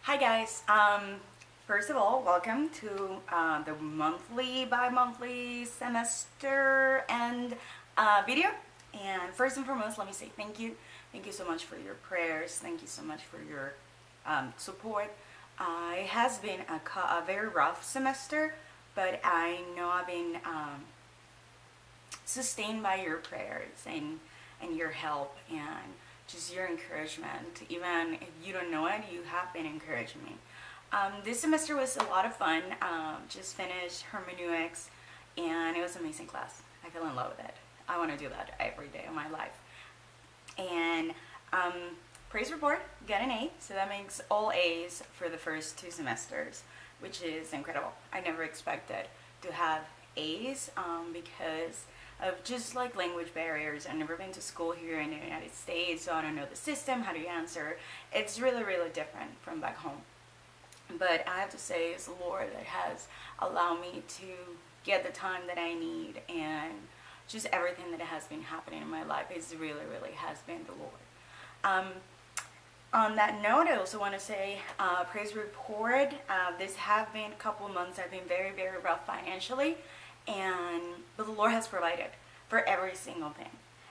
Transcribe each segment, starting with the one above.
Hi guys. First of all, welcome to the monthly, bi-monthly semester and video. And first and foremost, let me say thank you. Thank you so much for your prayers. Thank you so much for your support. It has been a very rough semester, but I know I've been sustained by your prayers and your help and just your encouragement. Even if you don't know it, you have been encouraging me. This semester was a lot of fun. Just finished hermeneutics, and it was an amazing class. I fell in love with it. I want to do that every day of my life. And praise report, got an A, so that makes all A's for the first 2 semesters, which is incredible. I never expected to have A's because of just like language barriers. I've never been to school here in the United States, so I don't know the system, how do you answer. It's really, really different from back home. But I have to say it's the Lord that has allowed me to get the time that I need, and just everything that has been happening in my life is really, really has been the Lord. On that note, I also want to say praise report. This have been a couple of months. I've been very, very rough financially, but the Lord has provided for every single thing.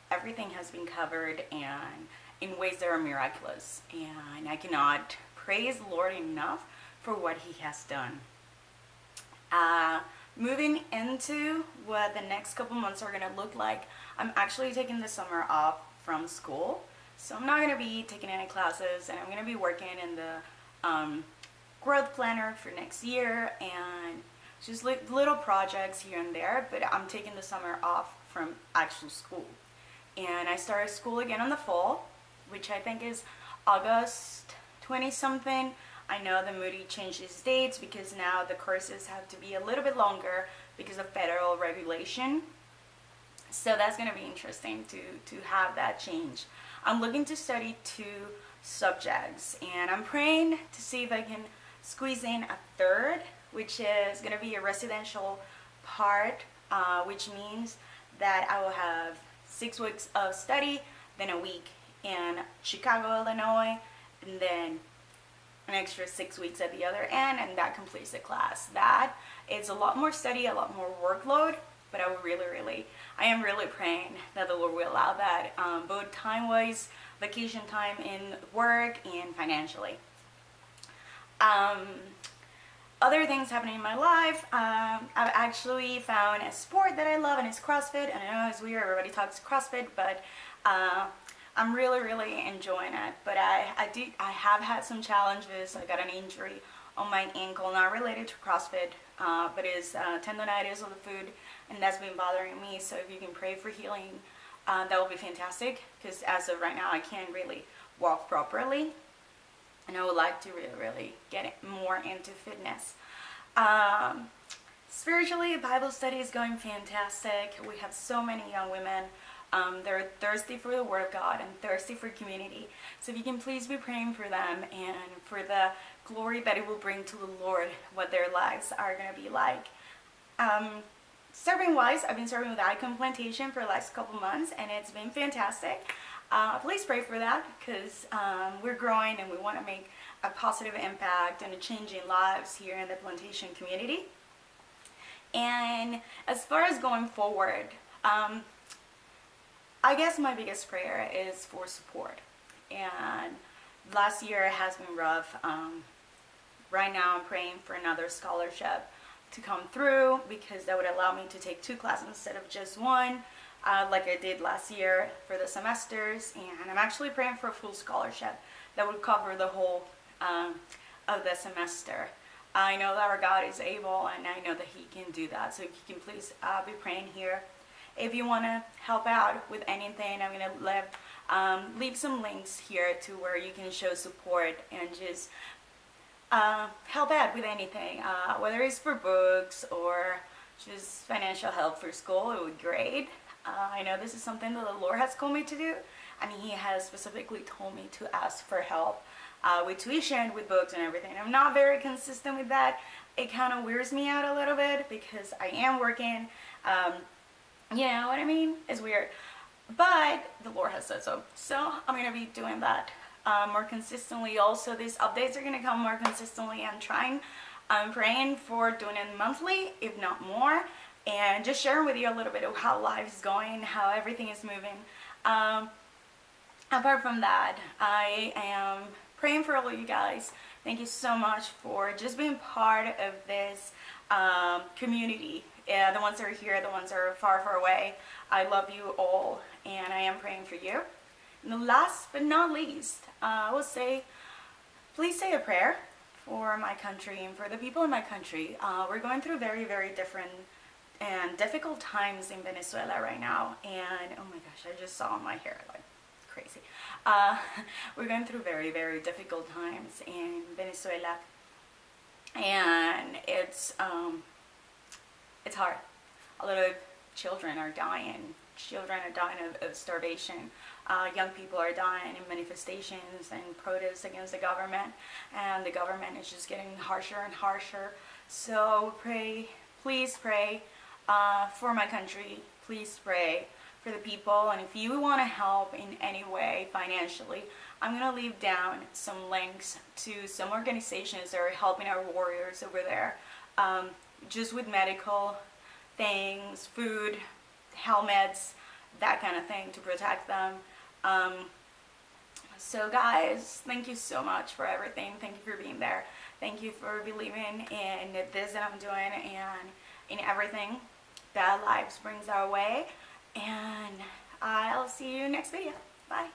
Everything has been covered, and in ways that are miraculous. And I cannot praise the Lord enough for what He has done. Moving into what the next couple months are going to look like, I'm actually taking the summer off from school. So I'm not going to be taking any classes, and I'm going to be working in the growth planner for next year and just little projects here and there. But I'm taking the summer off from actual school. And I started school again in the fall, which I think is August 20 something. I know the Moody changed its dates because now the courses have to be a little bit longer because of federal regulation. So that's going to be interesting to have that change. I'm looking to study 2 subjects, and I'm praying to see if I can squeeze in a third, which is going to be a residential part, which means that I will have 6 weeks of study, then a week in Chicago, Illinois, and then an extra 6 weeks at the other end, and that completes the class. That is a lot more study, a lot more workload, but I am really praying that the Lord will allow that, both time-wise, vacation time in work, and financially. Other things happening in my life, I've actually found a sport that I love, and it's CrossFit. And I know it's weird, everybody talks CrossFit, but I'm really, really enjoying it. But I have had some challenges. I got an injury on my ankle, not related to CrossFit, but it's tendonitis of the foot, and that's been bothering me. So if you can pray for healing, that would be fantastic, because as of right now, I can't really walk properly, and I would like to really, really get more into fitness. Spiritually, Bible study is going fantastic. We have so many young women. They're thirsty for the Word of God and thirsty for community. So if you can please be praying for them and for the glory that it will bring to the Lord, what their lives are going to be like. Serving wise, I've been serving with Icon Plantation for the last couple months, and it's been fantastic. Please pray for that, because we're growing and we want to make a positive impact and a change in lives here in the plantation community. And as far as going forward, I guess my biggest prayer is for support. And last year has been rough. Right now I'm praying for another scholarship to come through, because that would allow me to take 2 classes instead of just 1, like I did last year for the semesters. And I'm actually praying for a full scholarship that would cover the whole of the semester. I know that our God is able, and I know that He can do that. So if you can please be praying here. If you want to help out with anything, I'm going to leave some links here to where you can show support and just help out with anything, whether it's for books or just financial help for school. It would be great. I know this is something that the Lord has called me to do, and He has specifically told me to ask for help with tuition, with books and everything. I'm not very consistent with that. It kind of wears me out a little bit because I am working. You know what I mean? It's weird. But the Lord has said so. So I'm going to be doing that more consistently. Also, these updates are going to come more consistently. I'm praying for doing it monthly, if not more, and just sharing with you a little bit of how life is going, how everything is moving. Apart from that, I am praying for all of you guys. Thank you so much for just being part of this community. The ones that are here, the ones that are far, far away. I love you all, and I am praying for you. And the last but not least, I will say, please say a prayer for my country and for the people in my country. We're going through very, very different and difficult times in Venezuela right now. And oh my gosh, I just saw my hair like crazy. We're going through very, very difficult times in Venezuela, and it's hard. A lot of children are dying. Children are dying of starvation. Young people are dying in manifestations and protests against the government, and the government is just getting harsher and harsher. So pray, please pray for my country. Please pray for the people, and if you want to help in any way financially, I'm going to leave down some links to some organizations that are helping our warriors over there, just with medical things, food, helmets, that kind of thing to protect them. So guys, thank you so much for everything. Thank you for being there. Thank you for believing in this that I'm doing and in everything that life brings our way. And I'll see you next video. Bye.